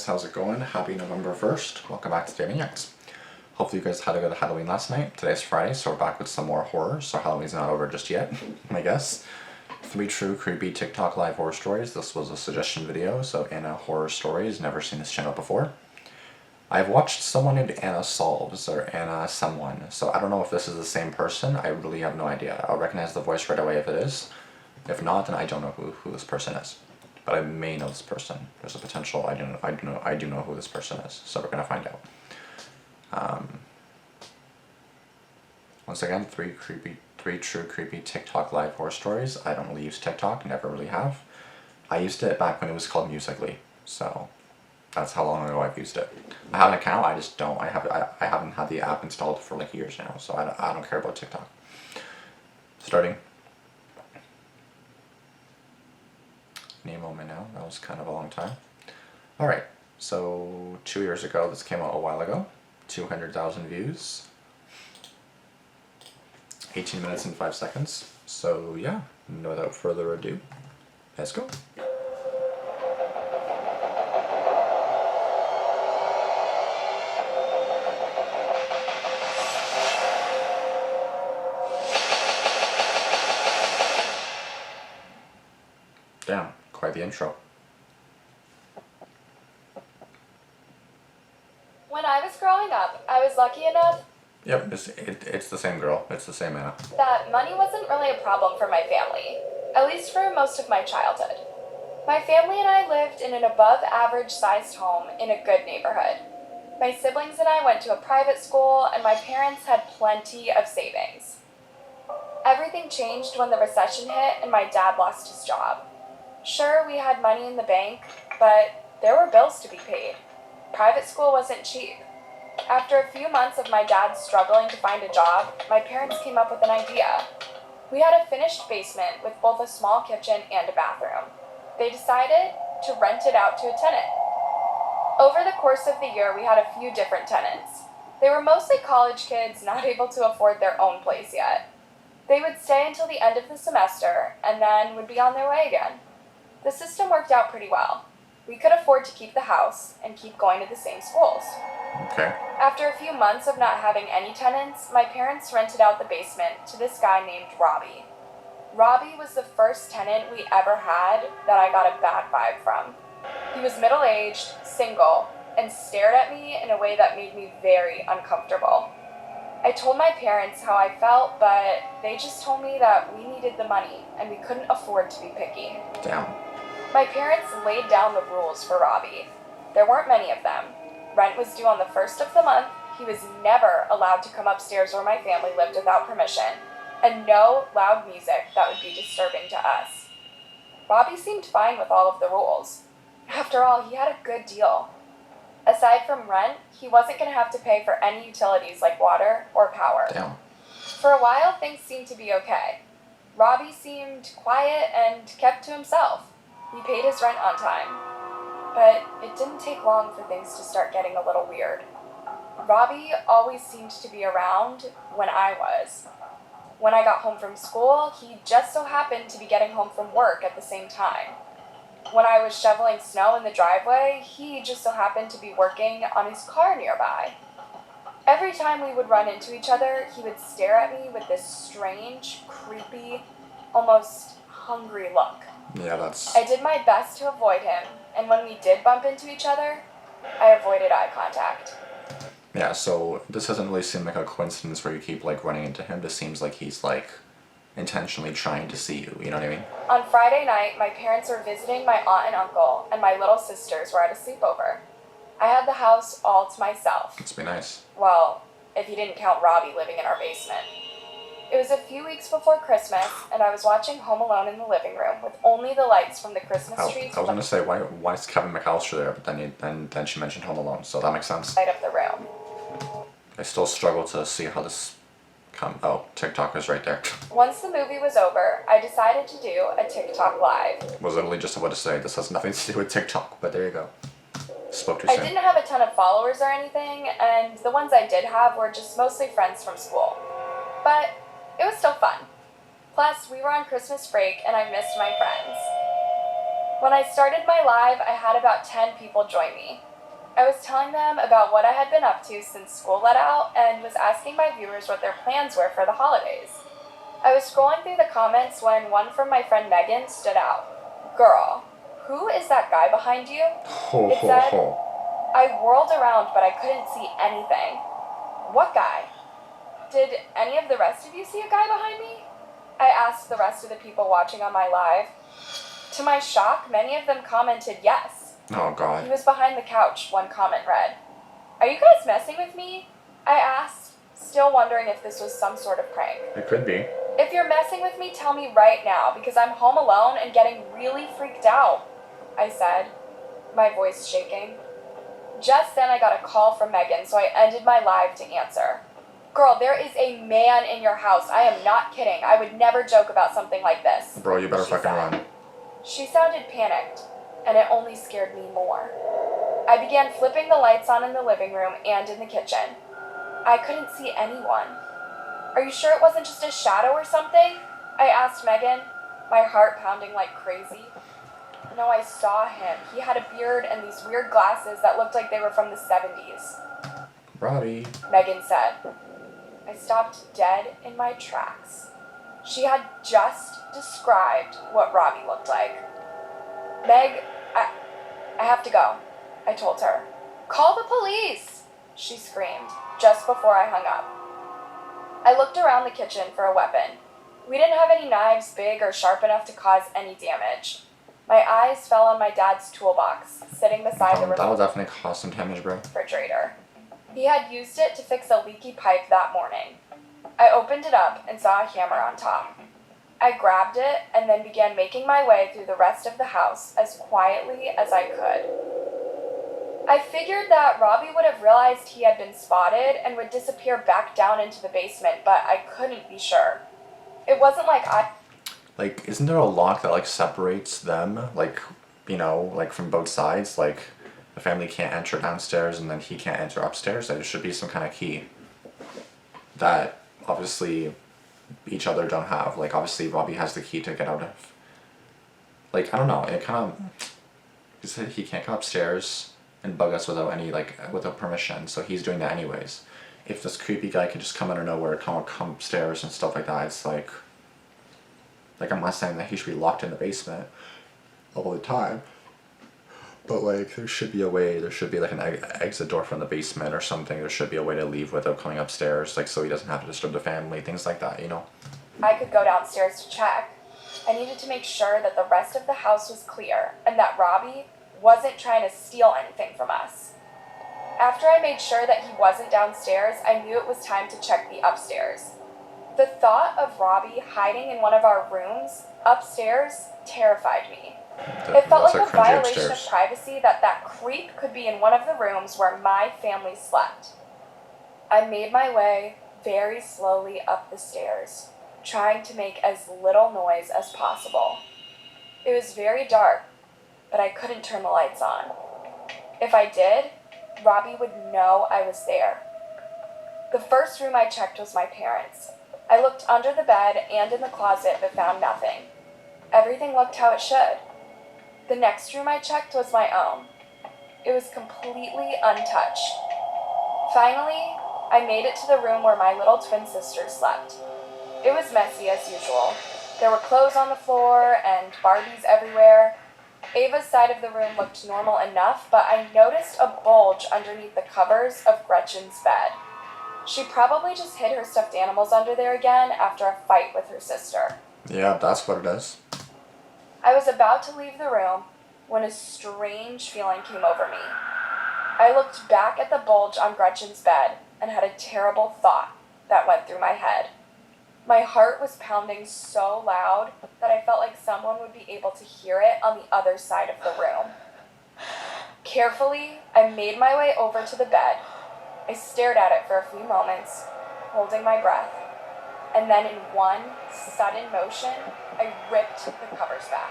guys, how's it going? Happy November 1st. Welcome back to Damian. Hopefully you guys had a good Halloween last night. Today's Friday, so we're back with some more horror, so Halloween's not over just yet, I guess. 3 true creepy TikTok live horror stories. This was a suggestion video, so Anna Horror Stories. Never seen this channel before. I've watched someone named Anna Solves, or Anna someone, so I don't know if this is the same person. I really have no idea. I'll recognize the voice right away if it is. If not, then I don't know who this person is. But I may know this person. There's a potential I do know who this person is, so we're gonna find out. Once again, three true creepy TikTok live horror stories. I don't really use TikTok, never really have. I used it back when it was called Musical.ly, so that's how long ago I've used it. I have an account, I just don't. I haven't had the app installed for like years now, so I don't care about TikTok. Starting. Any moment now. That was kind of a long time. Alright, so 2 years ago, this came out a while ago. 200,000 views. 18 minutes and 5 seconds. So yeah, without further ado, let's go. Damn, quite the intro. When I was growing up, I was lucky enough Yep, it's the same girl. It's the same Anna. that money wasn't really a problem for my family, at least for most of my childhood. My family and I lived in an above-average sized home in a good neighborhood. My siblings and I went to a private school, and my parents had plenty of savings. Everything changed when the recession hit and my dad lost his job. Sure, we had money in the bank, but there were bills to be paid. Private school wasn't cheap. After a few months of my dad struggling to find a job, my parents came up with an idea. We had a finished basement with both a small kitchen and a bathroom. They decided to rent it out to a tenant. Over the course of the year, we had a few different tenants. They were mostly college kids not able to afford their own place yet. They would stay until the end of the semester and then would be on their way again. The system worked out pretty well. We could afford to keep the house and keep going to the same schools. Okay. After a few months of not having any tenants, my parents rented out the basement to this guy named Robbie. Robbie was the first tenant we ever had that I got a bad vibe from. He was middle-aged, single, and stared at me in a way that made me very uncomfortable. I told my parents how I felt, but they just told me that we needed the money and we couldn't afford to be picky. Damn. My parents laid down the rules for Robbie. There weren't many of them. Rent was due on the first of the month, he was never allowed to come upstairs where my family lived without permission, and no loud music that would be disturbing to us. Robbie seemed fine with all of the rules. After all, he had a good deal. Aside from rent, he wasn't going to have to pay for any utilities like water or power. Damn. For a while, things seemed to be okay. Robbie seemed quiet and kept to himself. He paid his rent on time. But it didn't take long for things to start getting a little weird. Robbie always seemed to be around when I was. When I got home from school, he just so happened to be getting home from work at the same time. When I was shoveling snow in the driveway, he just so happened to be working on his car nearby. Every time we would run into each other, he would stare at me with this strange, creepy, almost hungry look. Yeah, that's... I did my best to avoid him, and when we did bump into each other, I avoided eye contact. Yeah, so this doesn't really seem like a coincidence where you keep like running into him. This seems like he's like intentionally trying to see you, you know what I mean? On Friday night, my parents were visiting my aunt and uncle, and my little sisters were at a sleepover. I had the house all to myself. Must be nice. Well, if you didn't count Robbie living in our basement. It was a few weeks before Christmas, and I was watching Home Alone in the living room with only the lights from the Christmas trees I was gonna say, why is Kevin McAllister there? But then she mentioned Home Alone, so that makes sense. light of the room. I still struggle to see how this oh, TikTok is right there. Once the movie was over, I decided to do a TikTok live. Was literally just about to say this has nothing to do with TikTok, but there you go. Spoke too I soon. didn't have a ton of followers or anything, and the ones I did have were just mostly friends from school. But it was still fun. Plus, we were on Christmas break and I missed my friends. When I started my live, I had about 10 people join me. I was telling them about what I had been up to since school let out and was asking my viewers what their plans were for the holidays. I was scrolling through the comments when one from my friend Megan stood out. "Girl, who is that guy behind you?" Ho It ho said. ho. I whirled around, but I couldn't see anything. "What guy? Did any of the rest of you see a guy behind me?" I asked the rest of the people watching on my live. To my shock, many of them commented yes. Oh "He god. was behind the couch," one comment read. "Are you guys messing with me?" I asked, still wondering if this was some sort of prank. It could be. "If you're messing with me, tell me right now, because I'm home alone and getting really freaked out," I said, my voice shaking. Just then I got a call from Megan, so I ended my live to answer. "Girl, there is a man in your house. I am not kidding. I would never joke about something like this." Bro, you better she fucking said. run. She sounded panicked, and it only scared me more. I began flipping the lights on in the living room and in the kitchen. I couldn't see anyone. "Are you sure it wasn't just a shadow or something?" I asked Megan, my heart pounding like crazy. "No, I saw him. He had a beard and these weird glasses that looked like they were from the 70s. Robbie. Megan said. I stopped dead in my tracks. She had just described what Robbie looked like. "Meg, I have to go," I told her. "Call the police," she screamed, just before I hung up. I looked around the kitchen for a weapon. We didn't have any knives big or sharp enough to cause any damage. My eyes fell on my dad's toolbox, sitting beside the That'll definitely cause some damage, bro. refrigerator. He had used it to fix a leaky pipe that morning. I opened it up and saw a hammer on top. I grabbed it and then began making my way through the rest of the house as quietly as I could. I figured that Robbie would have realized he had been spotted and would disappear back down into the basement, but I couldn't be sure. It wasn't like Like, isn't there a lock that, like, separates them? Like, you know, like, from both sides? Like, the family can't enter downstairs and then he can't enter upstairs? Like, there should be some kind of key that, obviously, each other don't have. Like, obviously, Robbie has the key to get out of. Like, I don't know. It kind of... He said he can't come upstairs and bug us without any, like, without permission. So he's doing that anyways. If this creepy guy could just come out of nowhere, come upstairs and stuff like that, it's like... Like, I'm not saying that he should be locked in the basement all the time. But, like, there should be a way, there should be, like, an exit door from the basement or something. There should be a way to leave without coming upstairs, like, so he doesn't have to disturb the family, things like that, you know? I could go downstairs to check. I needed to make sure that the rest of the house was clear and that Robbie wasn't trying to steal anything from us. After I made sure that he wasn't downstairs, I knew it was time to check the upstairs. The thought of Robbie hiding in one of our rooms upstairs terrified me. It felt like a violation of privacy that creep could be in one of the rooms where my family slept. I made my way very slowly up the stairs, trying to make as little noise as possible. It was very dark, but I couldn't turn the lights on. If I did, Robbie would know I was there. The first room I checked was my parents'. I looked under the bed and in the closet but found nothing. Everything looked how it should. The next room I checked was my own. It was completely untouched. Finally, I made it to the room where my little twin sister slept. It was messy as usual. There were clothes on the floor and Barbies everywhere. Ava's side of the room looked normal enough, but I noticed a bulge underneath the covers of Gretchen's bed. She probably just hid her stuffed animals under there again after a fight with her sister. Yeah, that's what it is. I was about to leave the room when a strange feeling came over me. I looked back at the bulge on Gretchen's bed and had a terrible thought that went through my head. My heart was pounding so loud that I felt like someone would be able to hear it on the other side of the room. Carefully, I made my way over to the bed. I stared at it for a few moments, holding my breath, and then in one sudden motion, I ripped the covers back.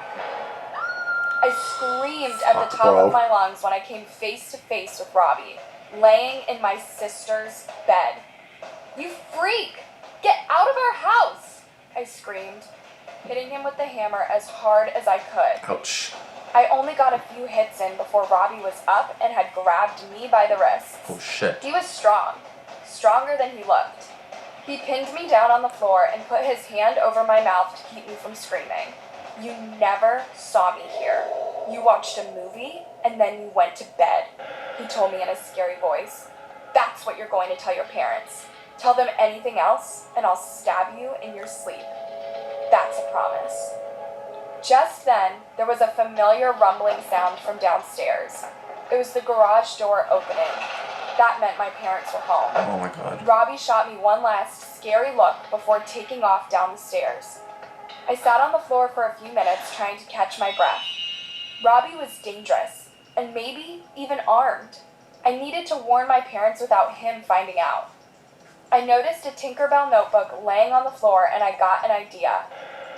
I screamed at the top of my lungs when I came face to face with Robbie, laying in my sister's bed. "You freak! Get out of our house!" I screamed, hitting him with the hammer as hard as I could. Ouch. I only got a few hits in before Robbie was up and had grabbed me by the wrists. Oh shit. He was strong, stronger than he looked. He pinned me down on the floor and put his hand over my mouth to keep me from screaming. You never saw me here. You watched a movie and then you went to bed, he told me in a scary voice. That's what you're going to tell your parents. Tell them anything else and I'll stab you in your sleep. That's a promise. Just then, there was a familiar rumbling sound from downstairs. It was the garage door opening. That meant my parents were home. Oh my god. Robbie shot me one last scary look before taking off down the stairs. I sat on the floor for a few minutes trying to catch my breath. Robbie was dangerous, and maybe even armed. I needed to warn my parents without him finding out. I noticed a Tinkerbell notebook laying on the floor and I got an idea.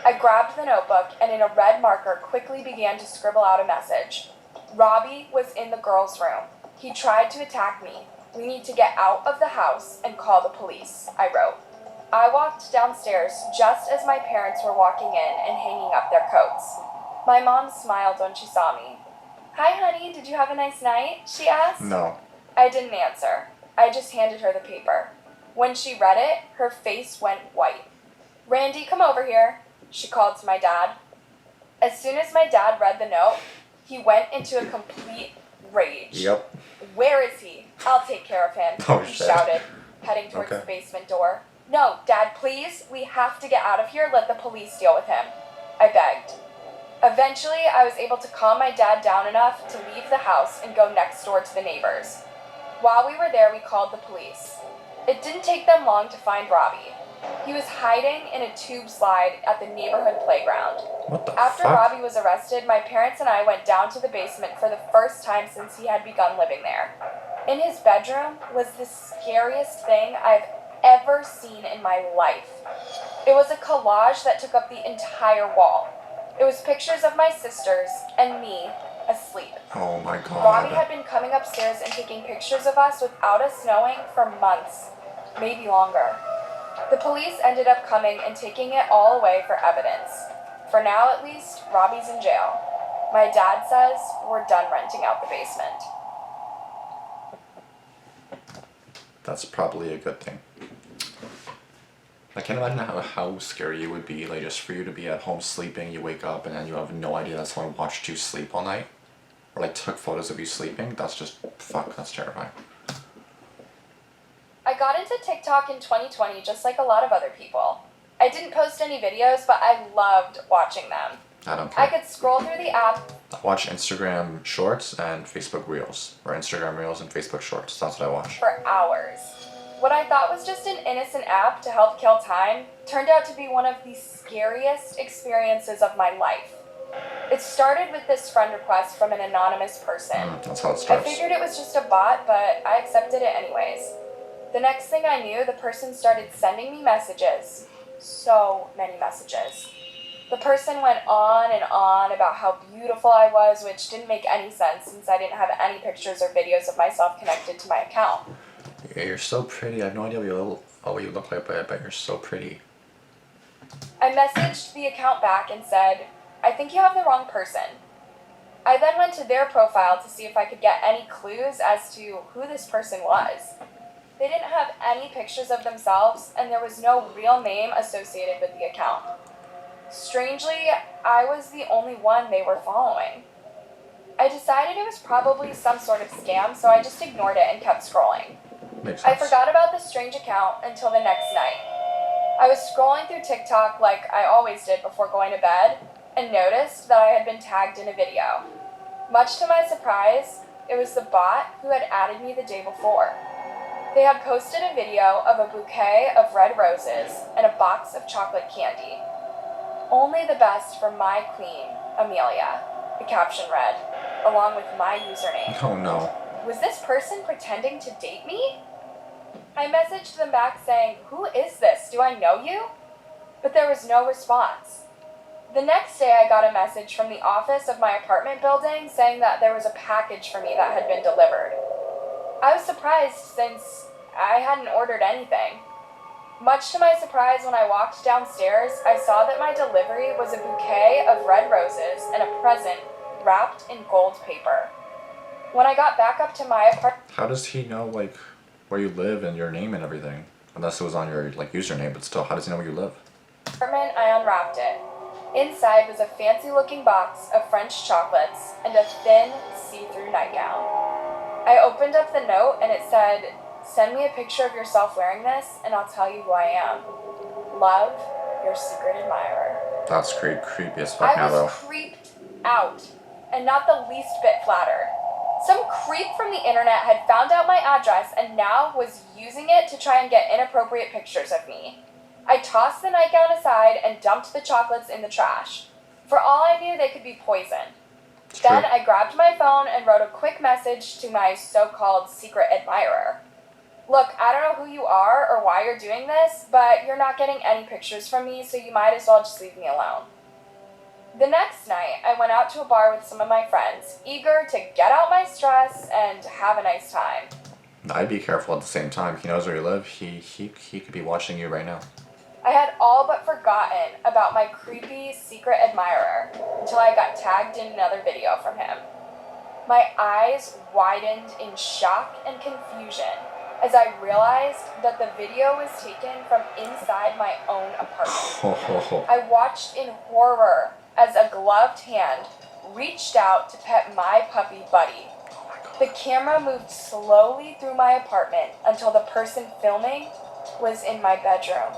I grabbed the notebook and in a red marker quickly began to scribble out a message. Robbie was in the girls' room. He tried to attack me. We need to get out of the house and call the police, I wrote. I walked downstairs just as my parents were walking in and hanging up their coats. My mom smiled when she saw me. Hi, honey, did you have a nice night? She asked. No. I didn't answer. I just handed her the paper. When she read it, her face went white. Randy, come over here, she called to my dad. As soon as my dad read the note, he went into a complete rage. Yep. Where is he? I'll take care of him, Oh, he shit. shouted, heading towards Okay. the basement door. No, Dad, please, we have to get out of here. Let the police deal with him, I begged. Eventually, I was able to calm my dad down enough to leave the house and go next door to the neighbors. While we were there, we called the police. It didn't take them long to find Robbie. He was hiding in a tube slide at the neighborhood playground. What the After fuck? Robbie was arrested, my parents and I went down to the basement for the first time since he had begun living there. In his bedroom was the scariest thing I've ever seen in my life. It was a collage that took up the entire wall. It was pictures of my sisters and me asleep. Oh my god. Robbie had been coming upstairs and taking pictures of us without us knowing for months, maybe longer. The police ended up coming and taking it all away for evidence. For now, at least, Robbie's in jail. My dad says we're done renting out the basement. That's probably a good thing. I can't imagine how scary it would be, like just for you to be at home sleeping, you wake up and then you have no idea that someone watched you sleep all night. Or like took photos of you sleeping. That's just, fuck, that's terrifying. I got into TikTok in 2020 just like a lot of other people. I didn't post any videos, but I loved watching them. I don't I care. could scroll through the app. I watch Instagram Shorts and Facebook Reels. Or Instagram Reels and Facebook Shorts. That's what I watch. For hours. What I thought was just an innocent app to help kill time turned out to be one of the scariest experiences of my life. It started with this friend request from an anonymous person. That's how it I starts. figured it was just a bot, but I accepted it anyways. The next thing I knew, the person started sending me messages. So many messages. The person went on and on about how beautiful I was, which didn't make any sense since I didn't have any pictures or videos of myself connected to my account. Yeah, you're so pretty. I have no idea what you look like, but I bet you're so pretty. I messaged the account back and said, I think you have the wrong person. I then went to their profile to see if I could get any clues as to who this person was. They didn't have any pictures of themselves, and there was no real name associated with the account. Strangely, I was the only one they were following. I decided it was probably some sort of scam, so I just ignored it and kept scrolling. Makes I sense. forgot about this strange account until the next night. I was scrolling through TikTok like I always did before going to bed, and noticed that I had been tagged in a video. Much to my surprise, it was the bot who had added me the day before. They had posted a video of a bouquet of red roses and a box of chocolate candy. Only the best for my queen, Amelia, the caption read, along with my username. Oh no. Was this person pretending to date me? I messaged them back saying, who is this? Do I know you? But there was no response. The next day I got a message from the office of my apartment building saying that there was a package for me that had been delivered. I was surprised since I hadn't ordered anything. Much to my surprise, when I walked downstairs, I saw that my delivery was a bouquet of red roses and a present wrapped in gold paper. When I got back up to my apartment... How does he know, like, where you live and your name and everything? Unless it was on your, like, username, but still, how does he know where you live? I unwrapped it. Inside was a fancy-looking box of French chocolates and a thin, see-through nightgown. I opened up the note and it said, "Send me a picture of yourself wearing this and I'll tell you who I am. Love, your secret admirer." That's creepy as fuck now, I though. was creeped out and not the least bit flattered. Some creep from the internet had found out my address and now was using it to try and get inappropriate pictures of me. I tossed the nightgown aside and dumped the chocolates in the trash. For all I knew, they could be poison. Then I grabbed my phone and wrote a quick message to my so-called secret admirer. "Look, I don't know who you are or why you're doing this, but you're not getting any pictures from me, so you might as well just leave me alone." The next night, I went out to a bar with some of my friends, eager to get out my stress and have a nice time. I'd be careful at the same time. He knows where you live. He could be watching you right now. I had all but forgotten about my creepy secret admirer until I got tagged in another video from him. My eyes widened in shock and confusion as I realized that the video was taken from inside my own apartment. I watched in horror as a gloved hand reached out to pet my puppy Buddy. The camera moved slowly through my apartment until the person filming was in my bedroom.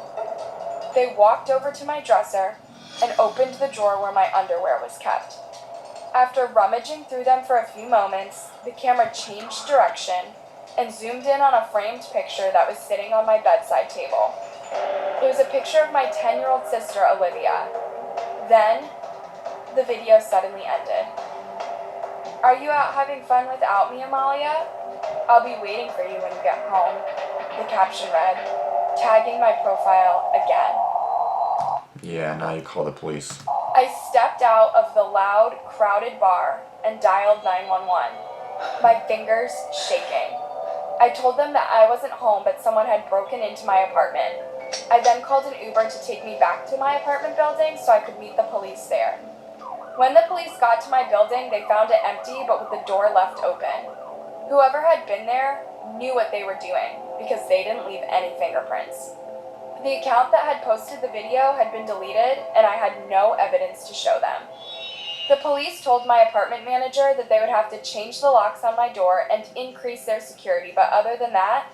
They walked over to my dresser and opened the drawer where my underwear was kept. After rummaging through them for a few moments, the camera changed direction and zoomed in on a framed picture that was sitting on my bedside table. It was a picture of my 10-year-old sister, Olivia. Then, the video suddenly ended. "Are you out having fun without me, Amalia? I'll be waiting for you when you get home," the caption read, tagging my profile again. Yeah, now you call the police. I stepped out of the loud, crowded bar and dialed 911, my fingers shaking. I told them that I wasn't home, but someone had broken into my apartment. I then called an Uber to take me back to my apartment building so I could meet the police there. When the police got to my building, they found it empty but with the door left open. Whoever had been there knew what they were doing because they didn't leave any fingerprints. The account that had posted the video had been deleted and I had no evidence to show them. The police told my apartment manager that they would have to change the locks on my door and increase their security, but other than that,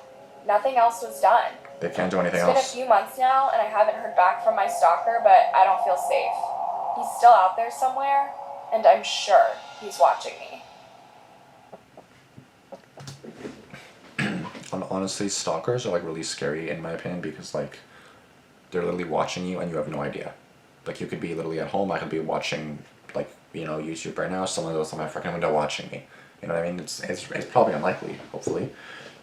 nothing else was done. They can't do anything else. It's been a few months now and I haven't heard back from my stalker, but I don't feel safe. He's still out there somewhere, and I'm sure he's watching me. Honestly, stalkers are like really scary in my opinion because like they're literally watching you and you have no idea. Like you could be literally at home, I could be watching like, you know, YouTube right now, someone goes to my freaking window watching me. You know what I mean? It's probably unlikely, hopefully.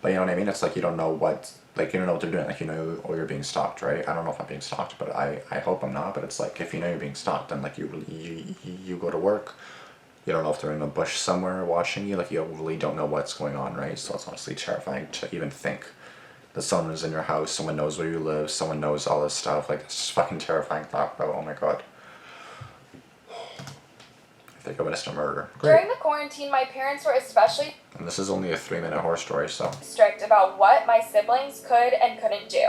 But you know what I mean? It's like you don't know what they're doing. Like you know, or you're being stalked, right? I don't know if I'm being stalked, but I hope I'm not. But it's like if you know you're being stalked, then like you go to work, you don't know if they're in a bush somewhere watching you. Like you really don't know what's going on, right? So it's honestly terrifying to even think that someone is in your house, someone knows where you live, someone knows all this stuff. Like it's just fucking terrifying thought, bro. Oh my god. I think I witnessed a murder. Great. During the quarantine, my parents were especially And this is only a 3-minute horror story, so. strict about what my siblings could and couldn't do.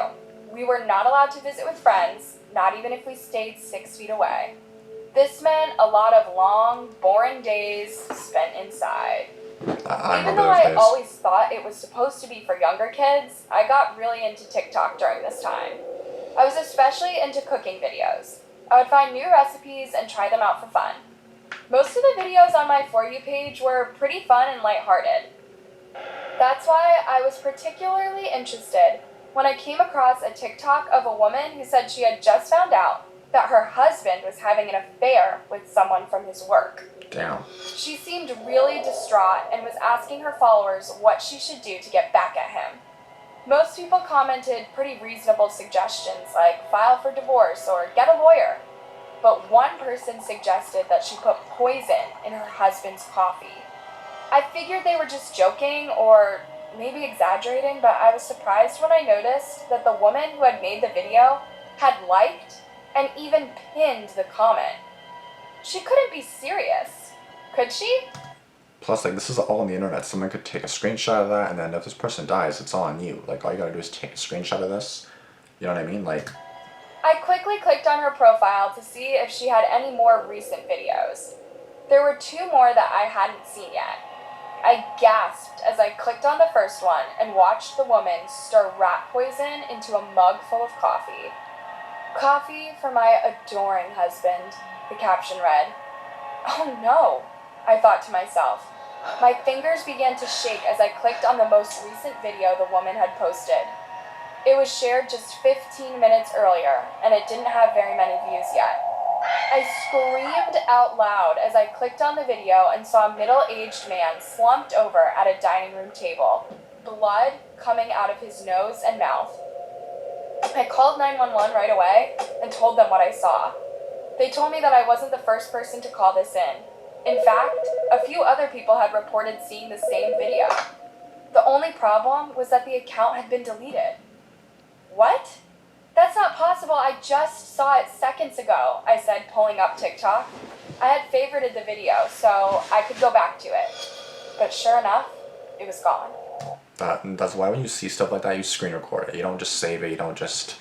We were not allowed to visit with friends, not even if we stayed 6 feet away. This meant a lot of long, boring days spent inside. I Even remember though those I days. always thought it was supposed to be for younger kids, I got really into TikTok during this time. I was especially into cooking videos. I would find new recipes and try them out for fun. Most of the videos on my For You page were pretty fun and lighthearted. That's why I was particularly interested when I came across a TikTok of a woman who said she had just found out that her husband was having an affair with someone from his work. Damn. She seemed really distraught and was asking her followers what she should do to get back at him. Most people commented pretty reasonable suggestions like file for divorce or get a lawyer. But one person suggested that she put poison in her husband's coffee. I figured they were just joking or maybe exaggerating, but I was surprised when I noticed that the woman who had made the video had liked and even pinned the comment. She couldn't be serious. Could she? Plus, like, this is all on the internet. Someone could take a screenshot of that, and then if this person dies, it's all on you. Like, all you gotta do is take a screenshot of this. You know what I mean? Like, I quickly clicked on her profile to see if she had any more recent videos. There were 2 more that I hadn't seen yet. I gasped as I clicked on the first one and watched the woman stir rat poison into a mug full of coffee. "Coffee for my adoring husband," the caption read. Oh no, I thought to myself. My fingers began to shake as I clicked on the most recent video the woman had posted. It was shared just 15 minutes earlier, and it didn't have very many views yet. I screamed out loud as I clicked on the video and saw a middle-aged man slumped over at a dining room table, blood coming out of his nose and mouth. I called 911 right away and told them what I saw. They told me that I wasn't the first person to call this in. In fact, a few other people had reported seeing the same video. The only problem was that the account had been deleted. What? That's not possible. I just saw it seconds ago, I said, pulling up TikTok. I had favorited the video, so I could go back to it. But sure enough, it was gone. that's why when you see stuff like that, you screen record it. You don't just save it, you don't just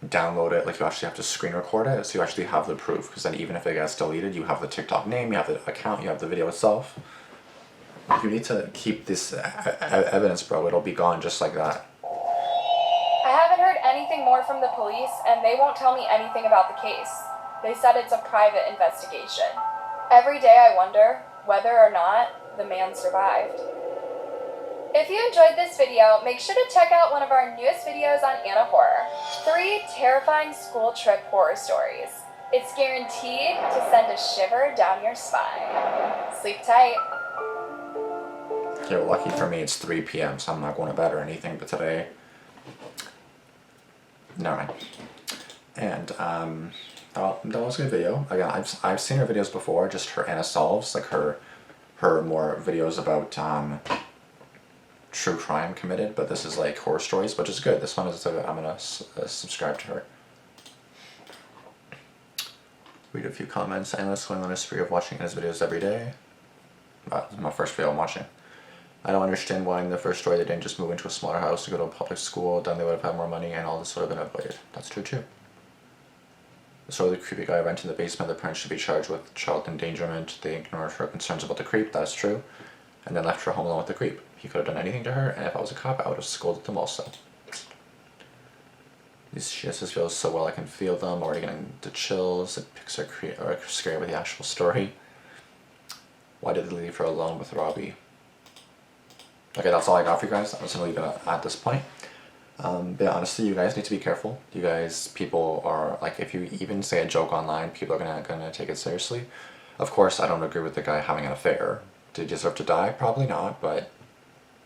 download it. Like, you actually have to screen record it, so you actually have the proof. Because then even if it gets deleted, you have the TikTok name, you have the account, you have the video itself. You need to keep this evidence, bro. It'll be gone just like that. I haven't heard anything more from the police, and they won't tell me anything about the case. They said it's a private investigation. Every day I wonder whether or not the man survived. If you enjoyed this video, make sure to check out one of our newest videos on Anna Horror. 3 terrifying school trip horror stories. It's guaranteed to send a shiver down your spine. Sleep tight. Okay, well, lucky for me, it's 3 p.m., so I'm not going to bed or anything, but today... Never mind. And, that was a good video. Again, I've seen her videos before, just her Anna Solves, like her more videos about, true crime committed, but this is like horror stories, which is good. This one is I'm gonna subscribe to her. Read a few comments. Endless going on a spree of watching his videos every day. That's my first video I'm watching. I don't understand why in the first story they didn't just move into a smaller house to go to a public school, then they would have had more money and all this would have been avoided. That's true too. The story of the creepy guy went in the basement, the parents should be charged with child endangerment. They ignored her concerns about the creep, that is true. And then left her home alone with the creep. He could have done anything to her, and if I was a cop, I would have scolded them also. She just feels so well, I can feel them, already getting the chills. It picks her scary with the actual story. Why did they leave her alone with Robbie? Okay, that's all I got for you guys. I'm just gonna leave it at this point. But honestly, you guys need to be careful. You guys, people are, like, if you even say a joke online, people are gonna take it seriously. Of course, I don't agree with the guy having an affair. Did he deserve to die? Probably not, but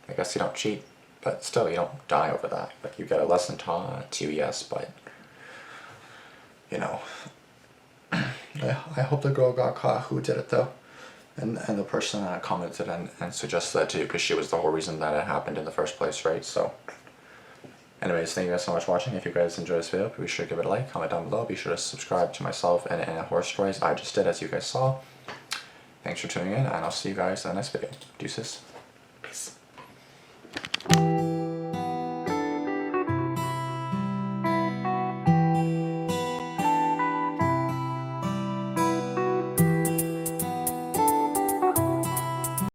I guess you don't cheat. But still, you don't die over that. Like, you get a lesson taught to you, yes, but, you know, I hope the girl got caught who did it, though. And the person commented and suggested that too, because she was the whole reason that it happened in the first place, right? So, anyways, thank you guys so much for watching. If you guys enjoyed this video, be sure to give it a like, comment down below. Be sure to subscribe to myself and Horror Stories. I just did, as you guys saw. Thanks for tuning in, and I'll see you guys in the next video. Deuces. Peace.